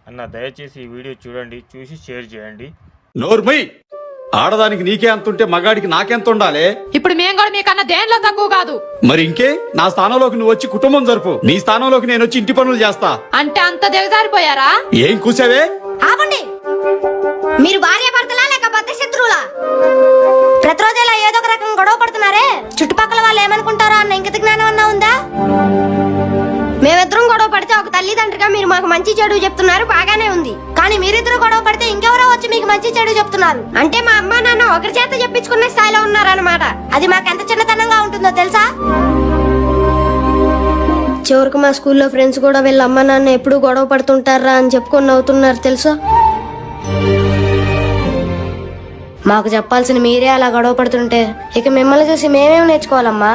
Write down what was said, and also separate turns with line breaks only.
అన్న దయచేసి ఈ వీడియో చూడండి, చూసి షేర్ చేయండి.
నోర్మై, ఆడదానికి నీకే అంతుంటే మగాడికి నాకెంత ఉండాలి?
ఇప్పుడు మేము కూడా మీకన్నా దేనిలో తక్కువ కాదు.
మరి ఇంకే, నా స్థానంలోకి నువ్వు వచ్చి కుటుంబం జరుపు, నీ స్థానంలోకి నేను వచ్చి ఇంటి పనులు చేస్తా.
అంటే అంత దిగజారిపోయారా?
ఏం కూసావే?
ఆపండి. మీరు భార్య భర్తలా లేకపోతే శత్రువులా? ప్రతిరోజు ఇలా ఏదో ఒక రకం గొడవ పడుతున్నారే, చుట్టుపక్కల వాళ్ళు ఏమనుకుంటారో అన్న ఇంకిత జ్ఞానం అన్నా ఉందా? మేమిద్దరం గొడవ పడితే ఒక తల్లిదండ్రిగా మీరు మాకు మంచి చెడు చెప్తున్నారు, బాగానే ఉంది. కానీ మీరిద్దరు గొడవ పడితే ఇంకెవరో వచ్చి మీకు మంచి చెడు చెప్తున్నారు. అంటే మా అమ్మ నాన్న ఒకరి చేత చెప్పించుకునే స్థాయిలో ఉన్నారన్నమాట. అది మాకు ఎంత చిన్నతనంగా ఉంటుందో తెలుసా? చివరికి మా స్కూల్లో ఫ్రెండ్స్ కూడా వీళ్ళ అమ్మ నాన్న ఎప్పుడు గొడవ పడుతుంటారా అని చెప్పుకొని నవ్వుతున్నారు తెలుసా? మాకు చెప్పాల్సిన మీరే అలా గొడవ పడుతుంటే ఇక మిమ్మల్ని చూసి మేమేం నేర్చుకోవాలమ్మా?